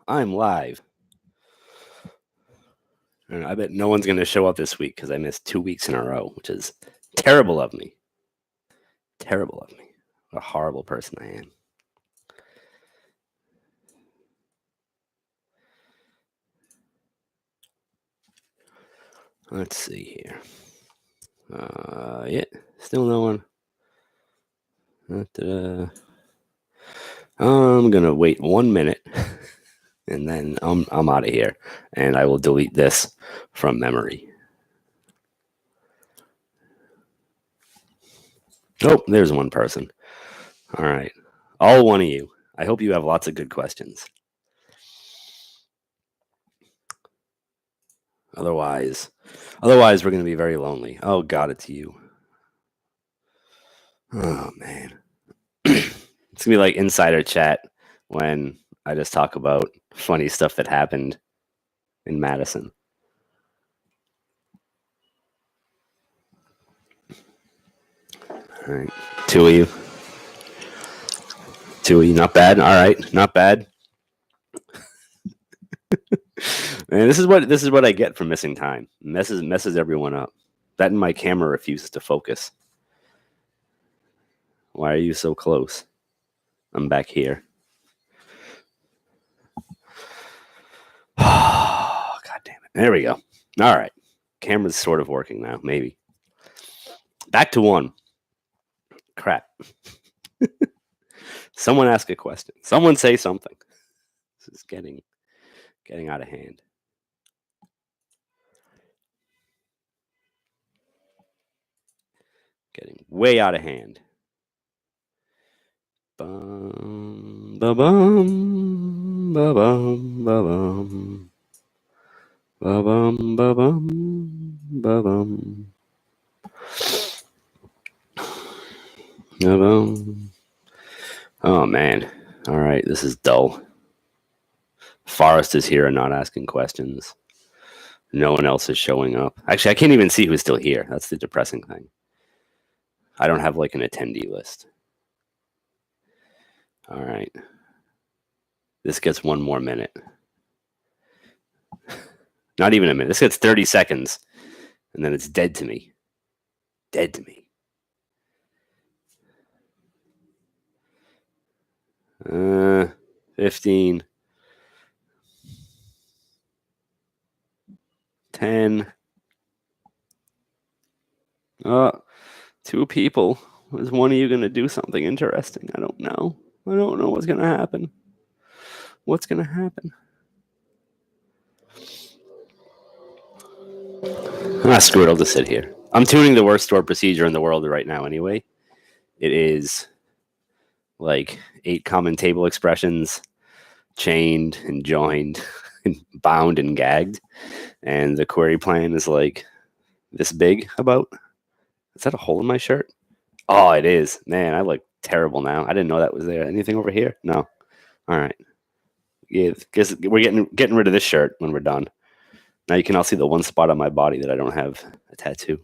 I'm live. And I bet no one's going to show up this week because I missed 2 weeks in a row, which is terrible of me. Terrible of me. What a horrible person I am. Let's see here. Yeah, still no one. I'm going to wait 1 minute. And then I'm out of here, and I will delete this from memory. Oh, there's one person. All right. All one of you. I hope you have lots of good questions. Otherwise we're going to be very lonely. Oh, God, it's you. Oh, man. It's going to be like insider chat when I just talk about funny stuff that happened in Madison. All right. Two of you. Not bad. All right. Not bad. Man, this is what I get for missing time. Messes everyone up. That and my camera refuses to focus. Why are you so close? I'm back here. Oh, God damn it. There we go. All right. Camera's sort of working now, maybe. Back to one. Crap. Someone ask a question. Someone say something. This is getting out of hand. Getting way out of hand. Bum, ba-bum, ba-bum, ba-bum. Ba-bum, ba-bum, ba-bum. Ba-bum. Oh, man. All right, this is dull. Forrest is here and not asking questions. No one else is showing up. Actually, I can't even see who's still here. That's the depressing thing. I don't have like an attendee list. All right. This gets 1 more minute. Not even a minute. This gets 30 seconds, and then it's dead to me. Dead to me. 15. 10. 2 people. Is one of you going to do something interesting? I don't know. I don't know what's going to happen. What's going to happen? Screw it. I'll just sit here. I'm tuning the worst stored procedure in the world right now anyway. It is like 8 common table expressions, chained and joined, and bound and gagged. And the query plan is like this big about. Is that a hole in my shirt? Oh, it is. Man, I look terrible now. I didn't know that was there. Anything over here? No. All right. Yeah, guess we're getting rid of this shirt when we're done. Now you can all see the one spot on my body that I don't have a tattoo.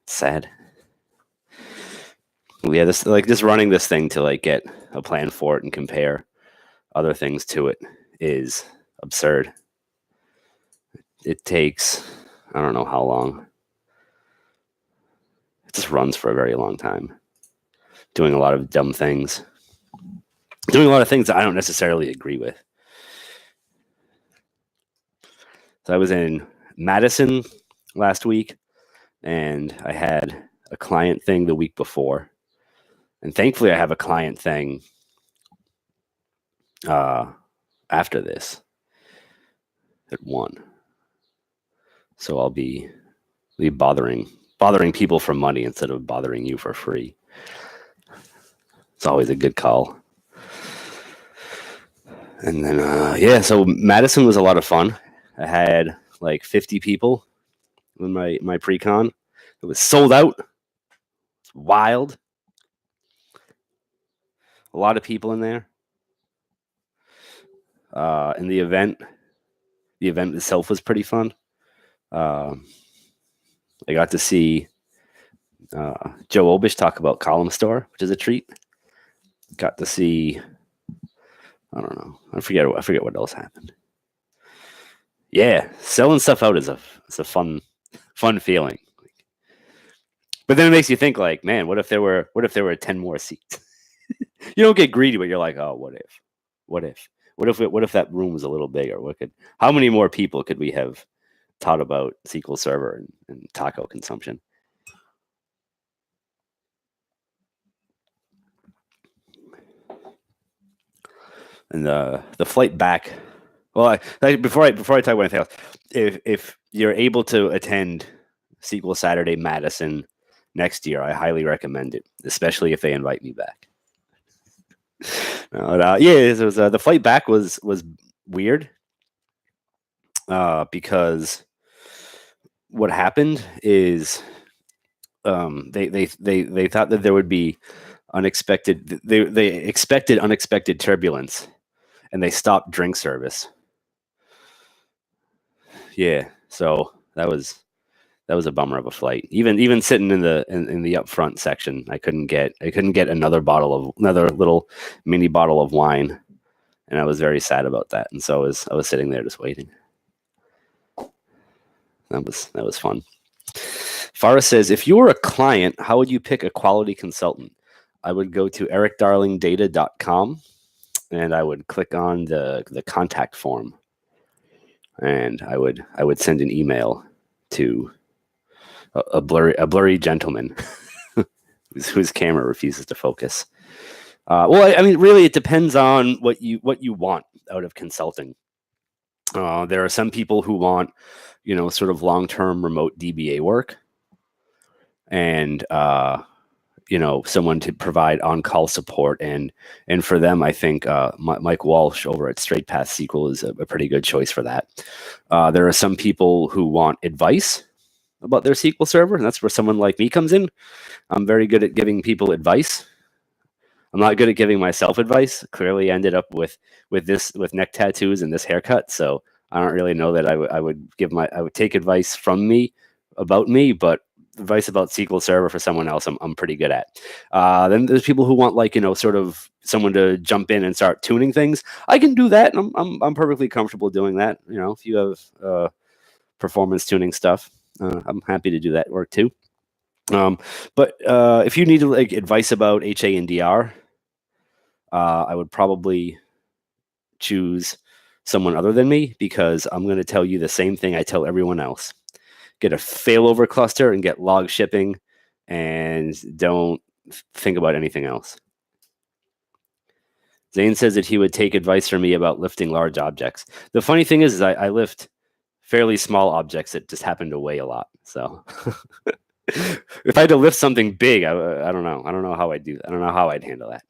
It's sad. Yeah, just running this thing to like get a plan for it and compare other things to it is absurd. It takes, I don't know how long. It just runs for a very long time. Doing a lot of dumb things. Doing a lot of things that I don't necessarily agree with. So I was in Madison last week, and I had a client thing the week before. And thankfully, I have a client thing after this at 1. So I'll be bothering people for money instead of bothering you for free. It's always a good call. And then, so Madison was a lot of fun. I had like 50 people in my pre-con. It was sold out. It's wild. A lot of people in there. And the event itself was pretty fun. I got to see Joe Obish talk about Column Store, which is a treat. Got to see I don't know. I forget what else happened. Yeah, selling stuff out is a fun feeling. But then it makes you think like, man, what if there were 10 more seats? You don't get greedy, but you're like, oh, what if? What if that room was a little bigger? How many more people could we have taught about SQL Server and taco consumption? And the flight back. Well, before I talk about anything else, if you're able to attend SQL Saturday Madison next year, I highly recommend it, especially if they invite me back. It was, the flight back was weird because what happened is they thought that there would be unexpected. They expected unexpected turbulence, and they stopped drink service. Yeah, so that was a bummer of a flight. Even sitting in the up front section, I couldn't get another little mini bottle of wine, and I was very sad about that. And so I was sitting there just waiting. That was fun. Farah says, if you were a client, how would you pick a quality consultant? I would go to ericdarlingdata.com and I would click on the contact form, and I would send an email to a blurry gentleman whose camera refuses to focus. Well, I mean, really, it depends on what you want out of consulting. There are some people who want, sort of long-term remote DBA work, and someone to provide on-call support. And for them, I think Mike Walsh over at Straight Path SQL is a pretty good choice for that. There are some people who want advice about their SQL Server, and that's where someone like me comes in. I'm very good at giving people advice. I'm not good at giving myself advice. Clearly ended up with neck tattoos and this haircut, so I don't really know that I would take advice from me about me, but advice about SQL Server for someone else, I'm pretty good at. Then there's people who want sort of someone to jump in and start tuning things. I can do that, and I'm perfectly comfortable doing that. If you have performance tuning stuff, I'm happy to do that work too. But if you need advice about HA and DR, I would probably choose someone other than me, because I'm going to tell you the same thing I tell everyone else. Get a failover cluster and get log shipping, and don't think about anything else. Zane says that he would take advice from me about lifting large objects. The funny thing is I lift fairly small objects that just happen to weigh a lot. So if I had to lift something big, I don't know. I don't know how I'd do that. I don't know how I'd handle that.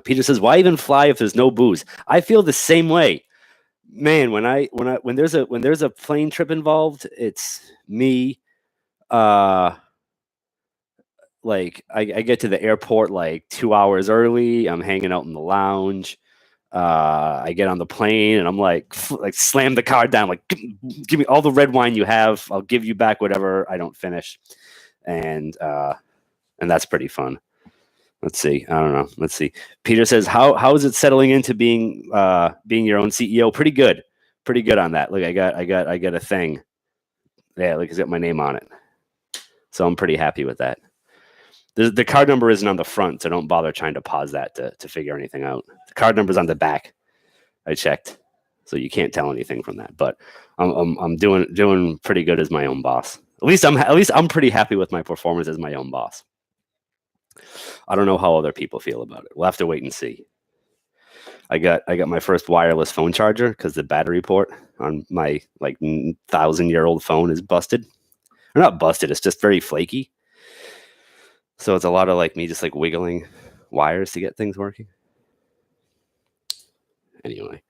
Peter says, why even fly if there's no booze? I feel the same way. Man, when there's a plane trip involved, it's me. Like I get to the airport like 2 hours early. I'm hanging out in the lounge. I get on the plane and I'm like slam the card down, like give me all the red wine you have. I'll give you back whatever I don't finish, and that's pretty fun. Let's see. I don't know. Let's see. Peter says, how is it settling into being your own CEO? Pretty good on that. Look, I got a thing. Yeah, look, it's got my name on it, so I'm pretty happy with that. The card number isn't on the front, so don't bother trying to pause that to figure anything out. The card number's on the back. I checked, so you can't tell anything from that. But I'm doing pretty good as my own boss. At least I'm pretty happy with my performance as my own boss. I don't know how other people feel about it. We'll have to wait and see. I got my first wireless phone charger because the battery port on my 1,000-year-old phone is busted. Or not busted, it's just very flaky. So it's a lot of me just wiggling wires to get things working. Anyway,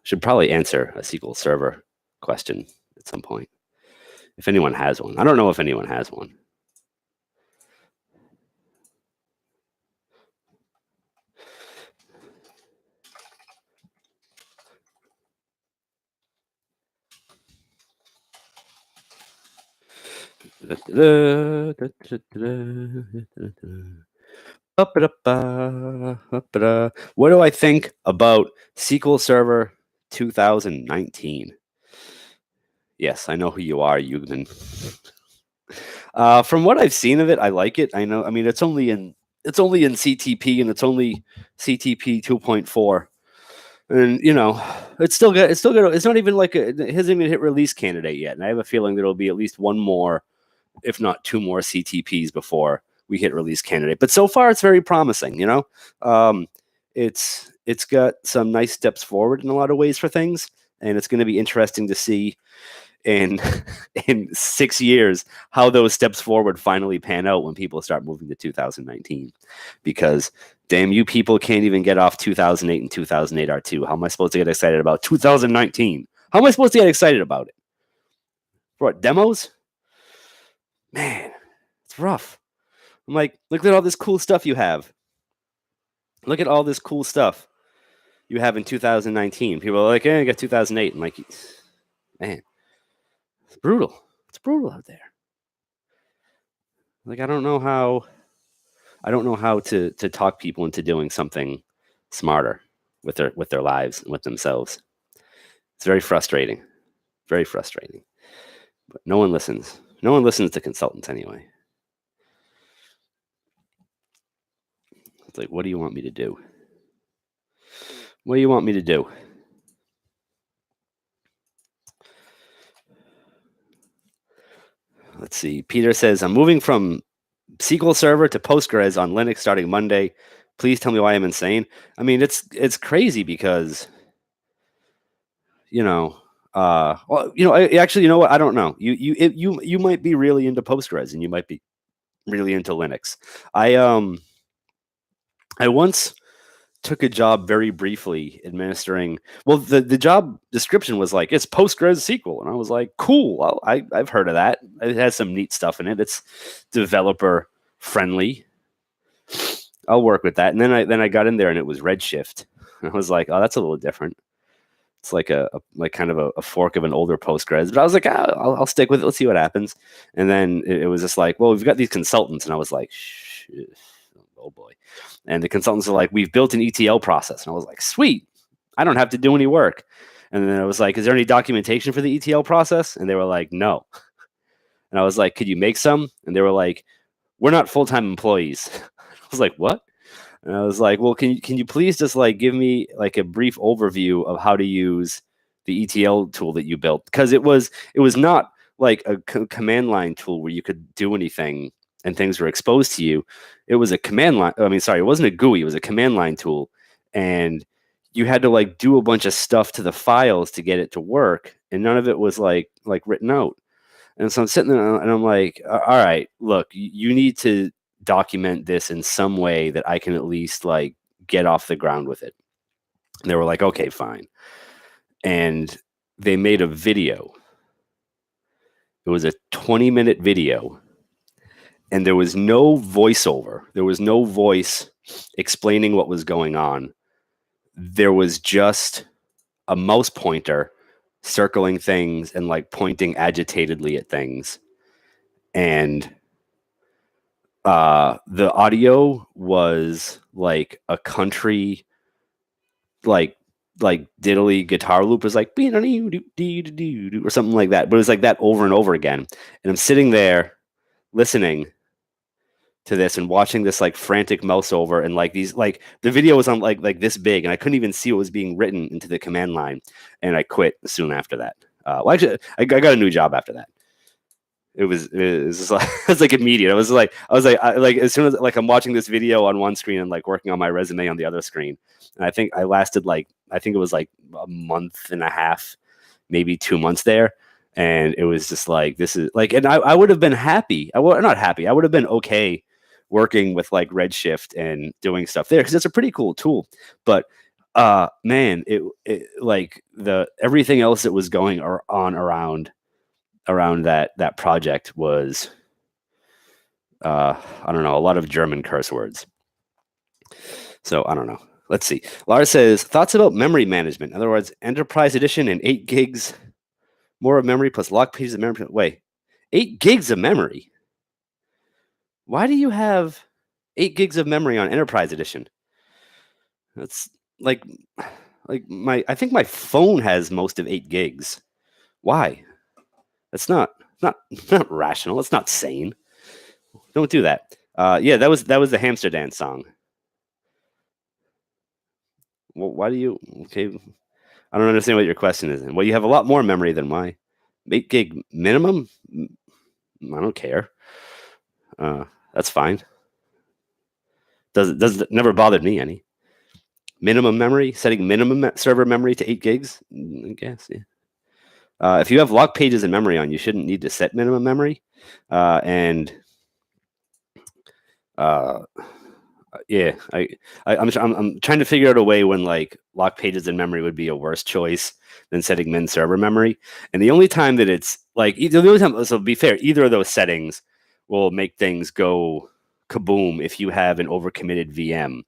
should probably answer a SQL Server question at some point, if anyone has one. I don't know if anyone has one. What do I think about SQL Server 2019? Yes, I know who you are, Eugen. From what I've seen of it, I like it. I know. I mean, it's only in CTP, and it's only CTP 2.4, and it's still good. It's still good. It's not even like it hasn't even hit release candidate yet, and I have a feeling there'll be at least one more, if not two more CTPs before we hit release candidate. But so far, it's very promising. It's got some nice steps forward in a lot of ways for things, and it's going to be interesting to see in 6 years how those steps forward finally pan out when people start moving to 2019. Because damn, you people can't even get off 2008 and 2008 R2. How am I supposed to get excited about 2019? How am I supposed to get excited about it? For what, demos? Man, it's rough. I'm like, look at all this cool stuff you have. Look at all this cool stuff you have in 2019. People are like, I got 2008. I'm like, man, it's brutal. It's brutal out there. Like, I don't know how to talk people into doing something smarter with their lives and with themselves. It's very frustrating. Very frustrating. But no one listens. No one listens to consultants anyway. It's like, what do you want me to do? What do you want me to do? Let's see. Peter says, I'm moving from SQL Server to Postgres on Linux starting Monday. Please tell me why I'm insane. I mean, it's crazy because, actually, you know what? I don't know. You might be really into Postgres, and you might be really into Linux. I once took a job very briefly administering. Well, the job description was like, it's Postgres SQL, and I was like, cool. Well, I've heard of that. It has some neat stuff in it. It's developer friendly. I'll work with that. And then I got in there, and it was Redshift. And I was like, oh, that's a little different. It's like a kind of a fork of an older Postgres. But I was like, I'll stick with it. Let's see what happens. And then it was just like, well, we've got these consultants, and I was like, oh boy. And the consultants are like, we've built an ETL process. And I was like, sweet, I don't have to do any work. And then I was like, is there any documentation for the ETL process? And they were like, no. And I was like, could you make some? And they were like, we're not full-time employees. I was like, what? And I was like, well, can you please just like give me like a brief overview of how to use the ETL tool that you built? Because it was not like a command line tool where you could do anything and things were exposed to you. It was a command line. I mean, sorry, it wasn't a GUI. It was a command line tool. And you had to like do a bunch of stuff to the files to get it to work. And none of it was like written out. And so I'm sitting there and I'm like, all right, look, you need to document this in some way that I can at least like get off the ground with it. And they were like, okay, fine. And they made a video. It was a 20-minute video. And there was no voiceover. There was no voice explaining what was going on. There was just a mouse pointer circling things and like pointing agitatedly at things. And the audio was like a country, like diddly guitar loop. It was like or something like that. But it was like that over and over again. And I'm sitting there listening to this and watching this like frantic mouse over, and like these, like the video was on like this big, and I couldn't even see what was being written into the command line. And I quit soon after that. Well, actually, I got a new job after that. It was just like, it was like immediate. I was like as soon as like I'm watching this video on one screen and like working on my resume on the other screen. And I think I lasted I think it was like a month and a half, maybe 2 months there. And it was just like, this is like, and I would have been happy. Not happy. I would have been okay working with like Redshift and doing stuff there because it's a pretty cool tool. But man, it like everything else that was going on around that project was I don't know, a lot of German curse words. So I don't know. Let's see. Lars says, thoughts about memory management. In other words, Enterprise Edition and 8 gigs more of memory plus log pages of memory. Wait, 8 gigs of memory? Why do you have 8 gigs of memory on Enterprise Edition. That's like I think my phone has most of 8 gigs. Why? That's not rational. It's not sane. Don't do that. Yeah, that was the Hamster Dance song. Well, why do you? Okay, I don't understand what your question is. Well, you have a lot more memory than my 8 gig minimum. I don't care. That's fine. Does never bothered me any. Minimum memory, setting minimum server memory to 8 gigs. I guess. Yeah. If you have lock pages in memory on, you shouldn't need to set minimum memory. And yeah, I'm trying to figure out a way when like lock pages in memory would be a worse choice than setting min server memory. And the only time that it's like the only time, so be fair, either of those settings will make things go kaboom if you have an overcommitted VM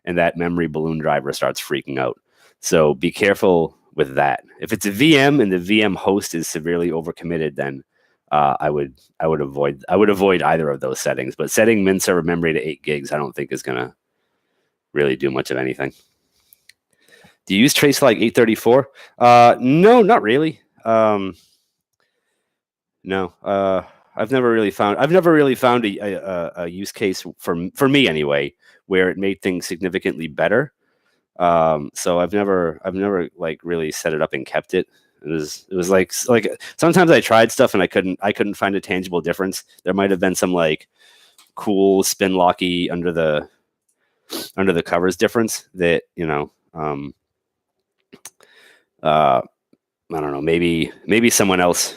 and that memory balloon driver starts freaking out. So be careful with that. If it's a VM and the VM host is severely overcommitted, then I would avoid either of those settings. But setting min server memory to 8 gigs, I don't think is gonna really do much of anything. Do you use Traceflag 834? No, not really. No. I've never really found a use case for me anyway where it made things significantly better. So I've never like really set it up and kept it. It was like sometimes I tried stuff and I couldn't find a tangible difference. There might have been some like cool spin locky under the covers difference that, I don't know, maybe someone else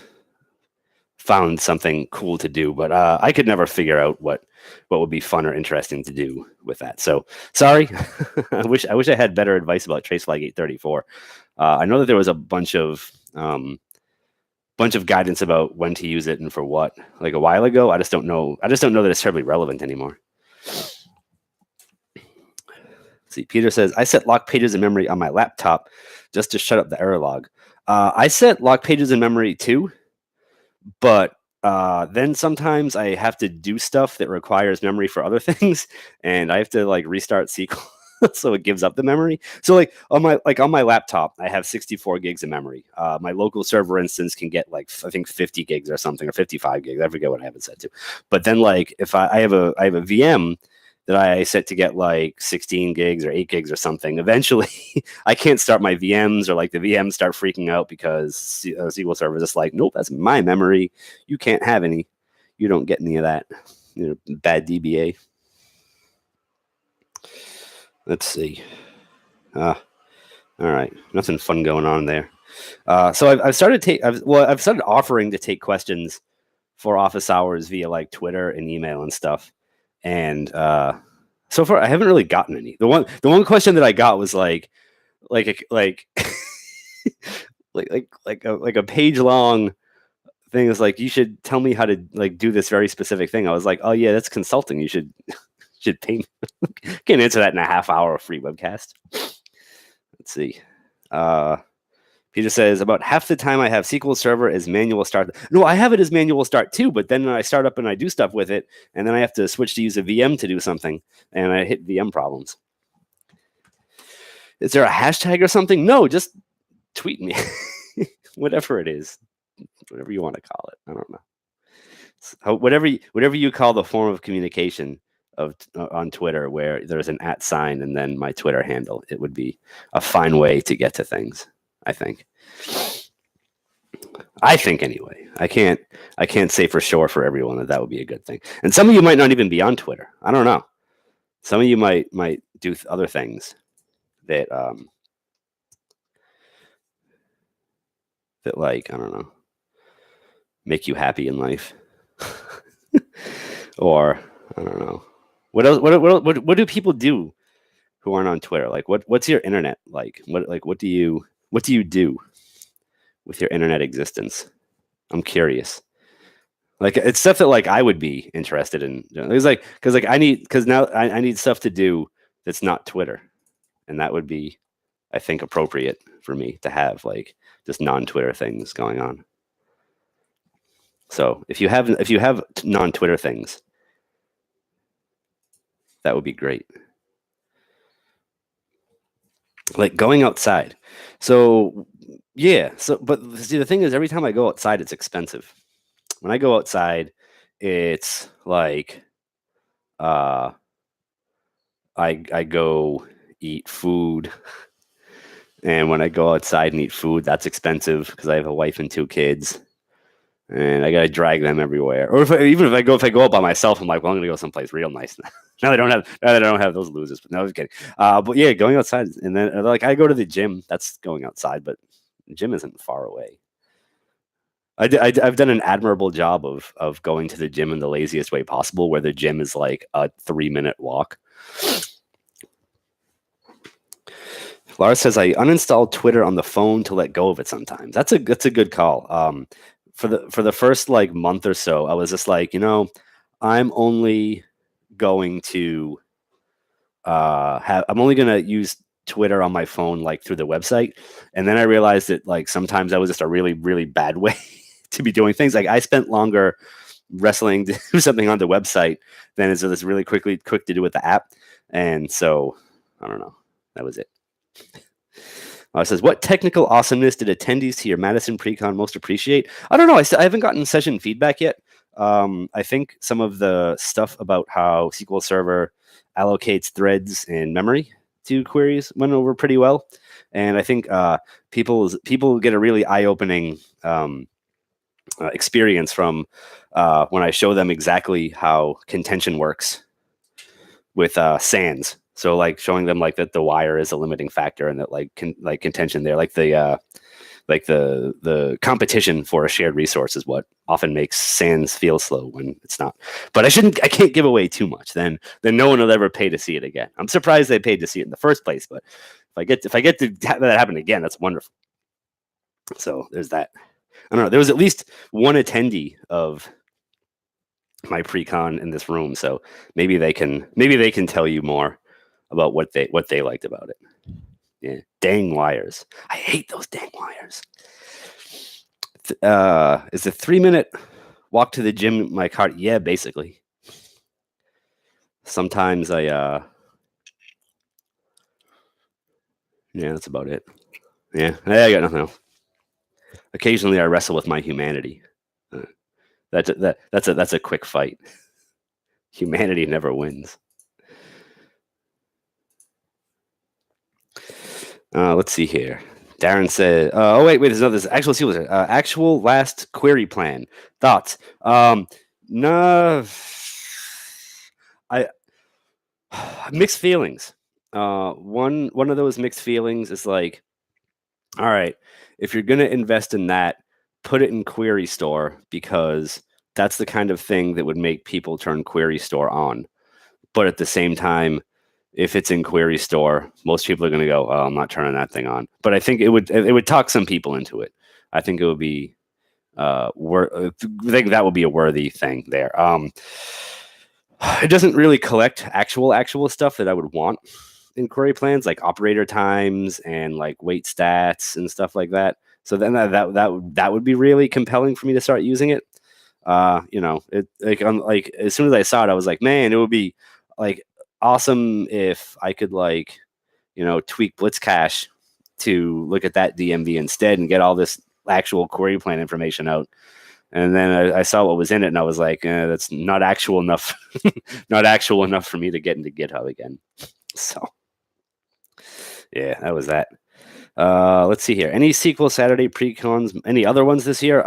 found something cool to do, but I could never figure out what would be fun or interesting to do with that. So sorry. I wish I had better advice about Traceflag 834. I know that there was a bunch of guidance about when to use it and for what, like a while ago. I just don't know that it's terribly relevant anymore. See, Peter says, I set lock pages in memory on my laptop just to shut up the error log. I set lock pages in memory too, but then sometimes I have to do stuff that requires memory for other things, and I have to like restart SQL. So it gives up the memory. So like on my laptop, I have 64 gigs of memory. My local server instance can get like I think 50 gigs or something, or 55 gigs. I forget what I have it set to. But then like if I have a VM that I set to get like 16 gigs or 8 gigs or something, eventually I can't start my VMs, or like the VMs start freaking out because SQL Server is just like, nope, that's my memory. You can't have any. You don't get any of that. Bad DBA. Let's see. All right, nothing fun going on there. So I've started offering to take questions for office hours via like Twitter and email and stuff. And so far I haven't really gotten any. The one question that I got was like a page long thing. Is like, you should tell me how to like do this very specific thing. I was like, oh yeah, that's consulting. You should pay me. Can't answer that in a half hour free webcast. Let's see. Peter says, about half the time I have SQL Server as manual start. No, I have it as manual start too, but then I start up and I do stuff with it, and then I have to switch to use a VM to do something, and I hit VM problems. Is there a hashtag or something? No, just tweet me. Whatever it is. Whatever you want to call it. I don't know. So whatever you call the form of communication on Twitter where there's an @ sign and then my Twitter handle, it would be a fine way to get to things. I think anyway. I can't say for sure for everyone that would be a good thing. And some of you might not even be on Twitter. I don't know. Some of you might do other things that that like, I don't know, make you happy in life. Or I don't know. What else? What do people do who aren't on Twitter? Like, what's your internet like? What do you do with your internet existence? I'm curious. Like, it's stuff that like I would be interested in. It's like because I need stuff to do that's not Twitter, and that would be, I think, appropriate for me to have like just non-Twitter things going on. So if you have non-Twitter things, That would be great. Like going outside. So yeah. So but see, the thing is, every time I go outside, it's expensive. When I go outside, it's like I go eat food, and when I go outside and eat food, that's expensive because I have a wife and 2 kids, and I gotta drag them everywhere. Or even if I go out by myself, I'm like, well, I'm gonna go someplace real nice now. Now I don't have those losers. But no, I was kidding. But yeah, going outside, and then like I go to the gym. That's going outside, but the gym isn't far away. I've done an admirable job of going to the gym in the laziest way possible, where the gym is like a 3-minute walk. Lars says I uninstalled Twitter on the phone to let go of it sometimes. That's a good call. For the first like month or so, I was just like, I'm only going to I'm only gonna use Twitter on my phone like through the website, and then I realized that like sometimes that was just a really really bad way to be doing things. Like I spent longer wrestling to do something on the website than is this really quick to do with the app, and so I don't know. That was it. It says, what technical awesomeness did attendees to your Madison Precon most appreciate? I don't know. I haven't gotten session feedback yet. I think some of the stuff about how SQL Server allocates threads in memory to queries went over pretty well. And I think people get a really eye-opening experience from when I show them exactly how contention works with SANS. So like showing them like that the wire is a limiting factor, and that like contention there, like the competition for a shared resource is what often makes SANS feel slow when it's not. But I can't give away too much. Then no one will ever pay to see it again. I'm surprised they paid to see it in the first place, but if I get to have that happen again, that's wonderful. So there's that. I don't know. There was at least one attendee of my pre-con in this room, so maybe they can tell you more about what they liked about it. Yeah, dang wires. I hate those dang wires. Is a 3-minute walk to the gym my car? Yeah, basically. Sometimes yeah, that's about it. Yeah, I got nothing else. Occasionally, I wrestle with my humanity. That's a quick fight. Humanity never wins. Let's see here. Darren said, "Oh wait, there's another actual SQL actual last query plan thoughts." No, I mixed feelings. One of those mixed feelings is like, all right, if you're gonna invest in that, put it in Query Store, because that's the kind of thing that would make people turn Query Store on. But at the same time, if it's in Query Store, most people are going to go, "Oh, I'm not turning that thing on." But I think it would talk some people into it. I think it would be I think that would be a worthy thing there. It doesn't really collect actual stuff that I would want in query plans, like operator times and like wait stats and stuff like that. So then that would be really compelling for me to start using it. It like as soon as I saw it, I was like, man, it would be like awesome if I could like, tweak Blitzcache to look at that DMV instead and get all this actual query plan information out. And then I saw what was in it, and I was like, that's not actual enough, not actual enough for me to get into GitHub again. So, yeah, that was that. Let's see here. Any SQL Saturday pre-cons? Any other ones this year?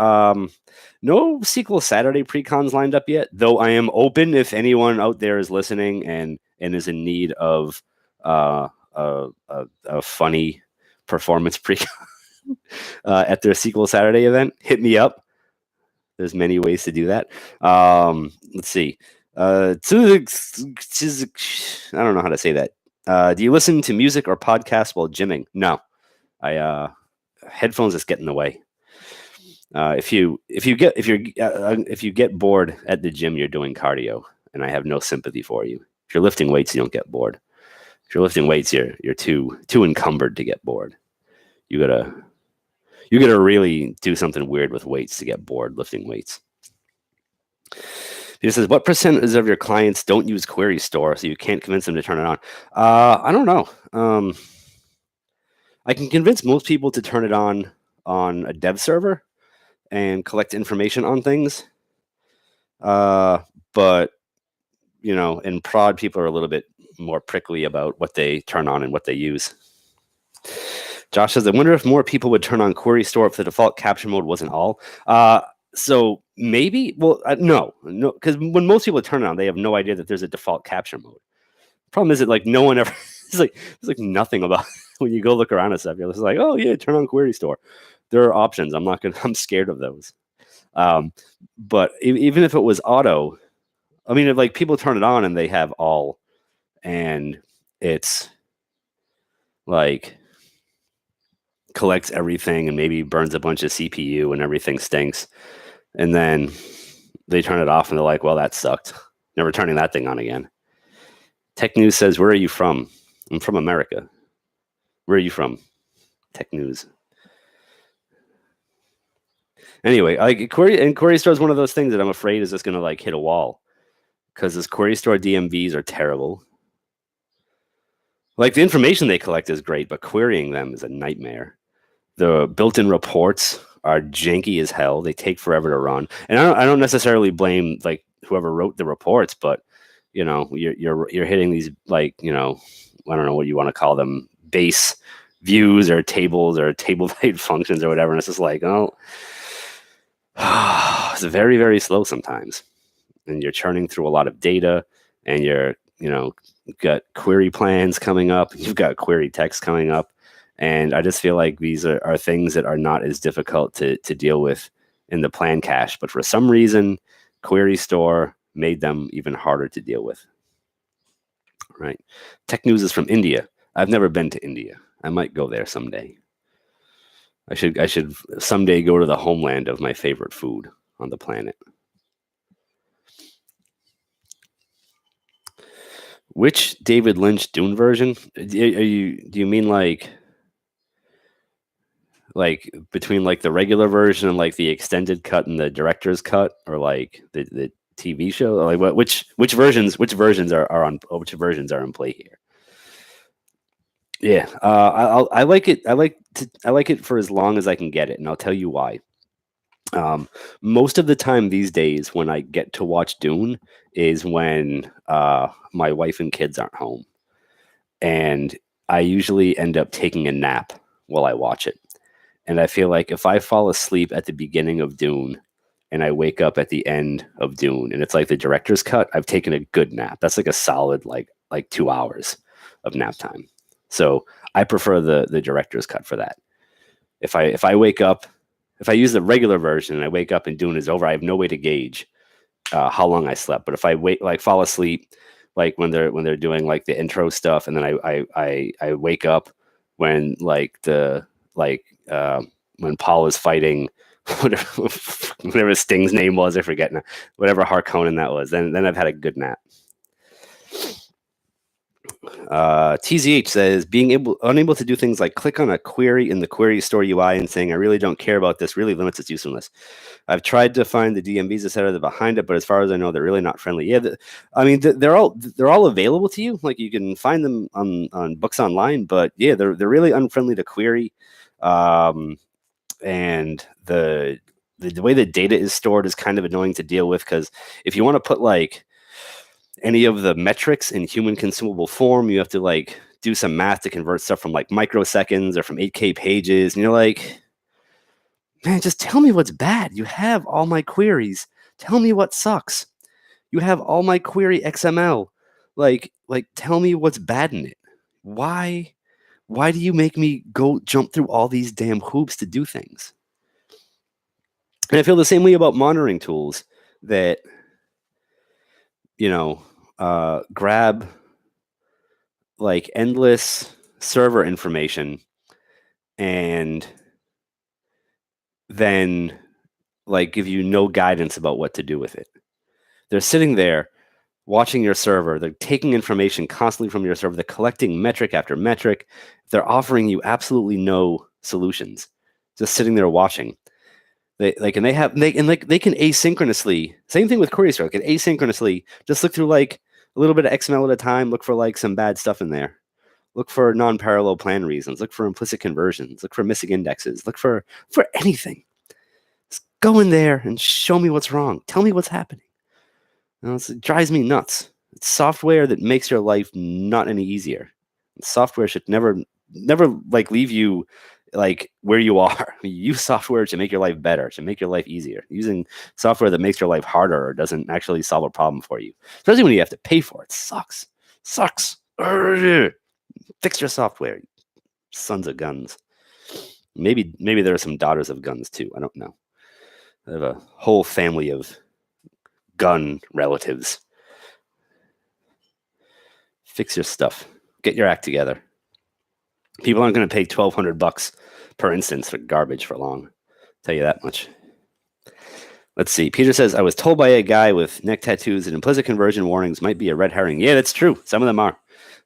No SQL Saturday pre-cons lined up yet, though I am open if anyone out there is listening and is in need of a funny performance pre-con at their SQL Saturday event. Hit me up. There's many ways to do that. Let's see. I don't know how to say that. Do you listen to music or podcasts while gymming? No. Headphones just get in the way. If you get bored at the gym, you're doing cardio, and I have no sympathy for you. If you're lifting weights, you don't get bored. If you're lifting weights, you're too encumbered to get bored. You gotta really do something weird with weights to get bored lifting weights. He says, what percentage of your clients don't use Query Store, so you can't convince them to turn it on? I don't know. I can convince most people to turn it on a dev server and collect information on things. But, in prod, people are a little bit more prickly about what they turn on and what they use. Josh says, I wonder if more people would turn on Query Store if the default capture mode wasn't all. So maybe, no, because when most people turn it on, they have no idea that there's a default capture mode. Problem is that no one ever, there's nothing about when you go look around and stuff. You're just like, oh yeah, turn on Query Store. There are options. I'm scared of those. But even if it was auto, I mean, if people turn it on and they have all, and it's collects everything and maybe burns a bunch of CPU and everything stinks, and then they turn it off and they're like, well, that sucked. Never turning that thing on again. Tech News says, where are you from? I'm from America. Where are you from? Tech News. Anyway, Query Store is one of those things that I'm afraid is just going to hit a wall, because this Query Store DMVs are terrible. The information they collect is great, but querying them is a nightmare. The built-in reports are janky as hell. They take forever to run, and I don't necessarily blame whoever wrote the reports, but you're hitting these I don't know what you want to call them, base views or tables or table type functions or whatever, and it's just it's very, very slow sometimes, and you're churning through a lot of data, and you've got query plans coming up, you've got query text coming up. And I just feel like these are things that are not as difficult to deal with in the plan cache. But for some reason, Query Store made them even harder to deal with. Right. Tech News is from India. I've never been to India. I might go there someday. I should someday go to the homeland of my favorite food on the planet. Which David Lynch Dune version? Do you mean between the regular version and the extended cut and the director's cut, or the TV show? Or which versions are in play here? Yeah, I like it. I like it for as long as I can get it, and I'll tell you why. Most of the time these days, when I get to watch Dune, is when my wife and kids aren't home, and I usually end up taking a nap while I watch it. And I feel like if I fall asleep at the beginning of Dune and I wake up at the end of Dune and it's the director's cut, I've taken a good nap. That's a solid 2 hours of nap time. So I prefer the director's cut for that. If I wake up, if I use the regular version and I wake up and Dune is over, I have no way to gauge how long I slept. But if I fall asleep, when they're doing the intro stuff, and then I wake up when when Paul is fighting whatever Sting's name was, I forget now, whatever Harkonnen that was, then I've had a good nap. TZH says, unable to do things like click on a query in the Query Store UI and saying, I really don't care about this, really limits its usefulness. I've tried to find the DMVs, etc., that are behind it, but as far as I know, they're really not friendly. Yeah, they're all available to you. You can find them on books online, but yeah, they're really unfriendly to query. And the way the data is stored is kind of annoying to deal with, because if you want to put any of the metrics in human consumable form, you have to do some math to convert stuff from microseconds or from 8K pages, and you're like, man, just tell me what's bad. You have all my queries. Tell me what sucks. You have all my query XML. Tell me what's bad in it. Why do you make me go jump through all these damn hoops to do things? And I feel the same way about monitoring tools that, grab endless server information and then give you no guidance about what to do with it. They're sitting there watching your server. They're taking information constantly from your server. They're collecting metric after metric. They're offering you absolutely no solutions, just sitting there watching. They can asynchronously. Same thing with query store. They can asynchronously just look through like a little bit of XML at a time. Look for like some bad stuff in there. Look for non-parallel plan reasons. Look for implicit conversions. Look for missing indexes. Look for anything. Just go in there and show me what's wrong. Tell me what's happening. It drives me nuts. It's software that makes your life not any easier. Software should never like leave you like where you are. Use software to make your life better, to make your life easier. Using software that makes your life harder or doesn't actually solve a problem for you, especially when you have to pay for it, sucks. Fix your software, sons of guns. Maybe there are some daughters of guns too. I don't know. I have a whole family of gun relatives. Fix your stuff. Get your act together. People aren't going to pay $1,200 per instance for garbage for long. I'll tell you that much. Let's see. Peter says, I was told by a guy with neck tattoos that implicit conversion warnings might be a red herring. Yeah, that's true. Some of them are.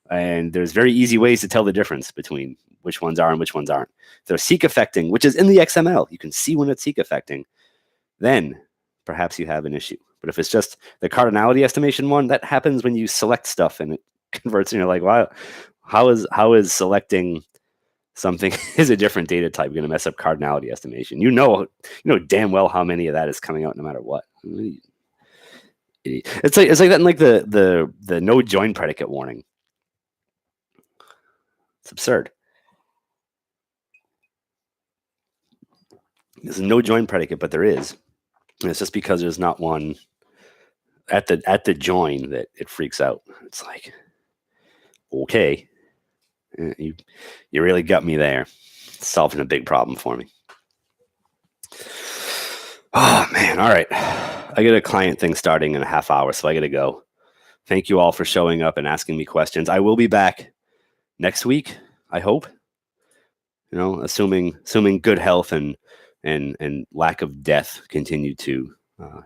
And there's very easy ways to tell the difference between which ones are and which ones aren't. If they're seek affecting, which is in the XML, you can see when it's seek affecting, then perhaps you have an issue. But if it's just the cardinality estimation one, that happens when you select stuff and it converts and you're like, wow, how is selecting something is a different data type going to mess up cardinality estimation? You know damn well how many of that is coming out no matter what. It's like that in like the no join predicate warning. It's absurd. There's no join predicate, but there is. And it's just because there's not one at the join that it freaks out. It's like, okay, you really got me there. It's solving a big problem for me. Oh man, all right. I got a client thing starting in a half hour, so I got to go. Thank you all for showing up and asking me questions. I will be back next week, I hope. Assuming good health and lack of death continue to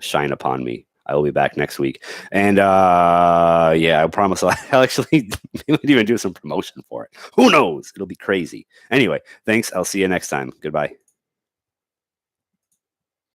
shine upon me. I will be back next week. And I promise I'll actually even do some promotion for it. Who knows? It'll be crazy. Anyway, thanks. I'll see you next time. Goodbye.